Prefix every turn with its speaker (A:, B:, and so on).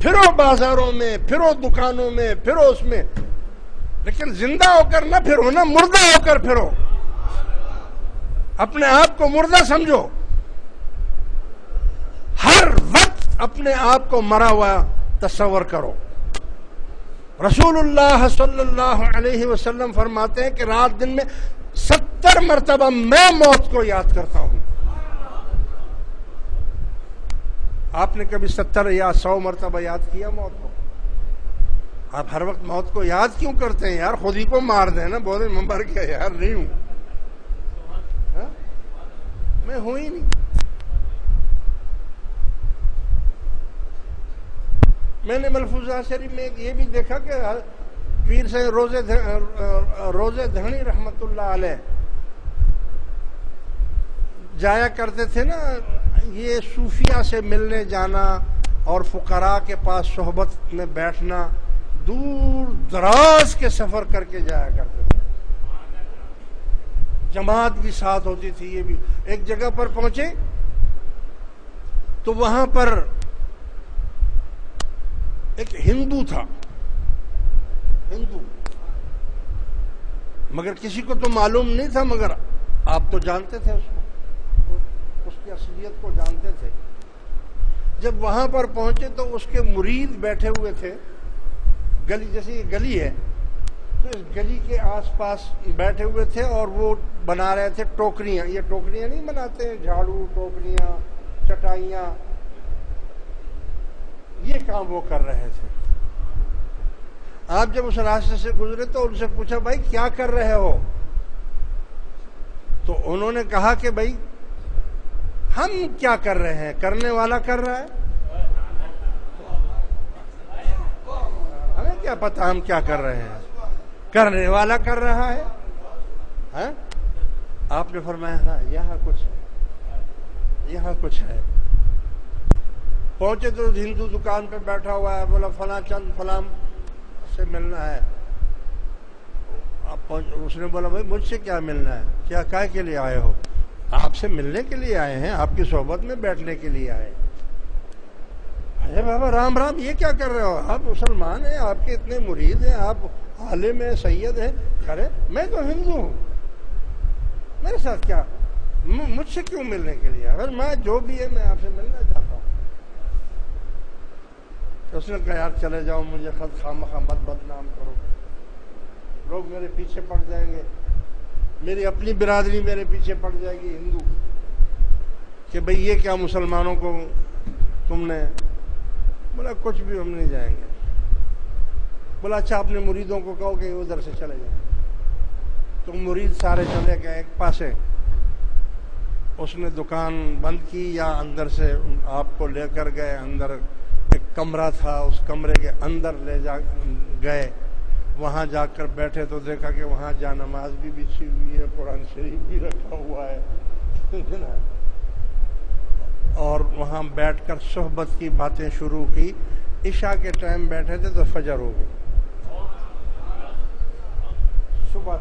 A: پھرو بازاروں میں، پھرو دکانوں میں، پھرو اس میں، لیکن زندہ ہو کر نہ پھرو نا، مردہ ہو کر پھرو. اپنے آپ کو مردہ سمجھو، ہر وقت اپنے آپ کو مرا ہوا تصور کرو. رسول اللہ صلی اللہ علیہ وسلم فرماتے ہیں کہ رات دن میں 70 مرتبہ میں موت کو یاد کرتا ہوں. آپ نے کبھی 70 یا 100 مرتبہ یاد کیا موت کو؟ آپ ہر وقت موت کو یاد کیوں کرتے ہیں یار؟ خود ہی کو مار دیں نا، بولے میں مر گیا یار، نہیں ہوں، میں ہوں ہی نہیں. میں نے ملفوظات شریف میں یہ بھی دیکھا کہ پیر سے روزے دھنی رحمت اللہ علیہ جایا کرتے تھے نا، یہ صوفیہ سے ملنے جانا اور فقراء کے پاس صحبت میں بیٹھنا، دور دراز کے سفر کر کے جایا کرتے تھے. جماعت بھی ساتھ ہوتی تھی. یہ بھی ایک جگہ پر پہنچے تو وہاں پر ایک ہندو تھا، ہندو، مگر کسی کو تو معلوم نہیں تھا، مگر آپ تو جانتے تھے اس کو، اس کی اصلیت کو جانتے تھے. جب وہاں پر پہنچے تو اس کے مرید بیٹھے ہوئے تھے، گلی جیسے یہ گلی ہے تو اس گلی کے آس پاس بیٹھے ہوئے تھے اور وہ بنا رہے تھے ٹوکریاں. یہ ٹوکریاں نہیں بناتے ہیں، جھاڑو، ٹوکریاں، چٹائیاں، یہ کام وہ کر رہے تھے. آپ جب اس راستے سے گزرے تو ان سے پوچھا بھائی کیا کر رہے ہو؟ تو انہوں نے کہا کہ بھائی ہم کیا کر رہے ہیں، کرنے والا کر رہا ہے، ہمیں کیا پتا ہم کیا کر رہے ہیں، کرنے والا کر رہا ہے. ہاں آپ نے فرمایا ہاں یہاں کچھ ہے، یہاں کچھ ہے. پہنچے تو ہندو دکان پہ بیٹھا ہوا ہے، بولا فلاں چند فلاں سے ملنا ہے. اس نے بولا بھائی مجھ سے کیا ملنا ہے، کیا کائے کے لیے آئے ہو؟ آپ سے ملنے کے لیے آئے ہیں، آپ کی صحبت میں بیٹھنے کے لیے آئے. ارے بابا رام رام، یہ کیا کر رہے ہو؟ آپ مسلمان ہیں، آپ کے اتنے مرید ہیں، آپ عالم ہیں، سید ہیں. ارے میں تو ہندو ہوں، میرے ساتھ کیا، مجھ سے کیوں ملنے کے لیے؟ اگر میں جو بھی ہے میں آپ سے ملنا چاہتا ہوں. تو اس نے کہا یار چلے جاؤ، مجھے خود خواہ مت بدنام کرو، لوگ میرے پیچھے پڑ جائیں گے، میری اپنی برادری میرے پیچھے پڑ جائے گی ہندو، کہ بھئی یہ کیا مسلمانوں کو تم نے. بولا کچھ بھی، ہم نہیں جائیں گے. بولا اچھا اپنے مریدوں کو کہو کہ ادھر سے چلے جائیں. تو مرید سارے چلے گئے ایک پاسے. اس نے دکان بند کی یا اندر سے آپ کو لے کر گئے، اندر ایک کمرہ تھا، اس کمرے کے اندر لے جا گئے. وہاں جا کر بیٹھے تو دیکھا کہ وہاں جا نماز بھی بچھی ہوئی ہے، قرآن شریف بھی رکھا ہوا ہے اور وہاں بیٹھ کر صحبت کی باتیں شروع کی. عشاء کے ٹائم بیٹھے تھے تو فجر ہو گئی. صبح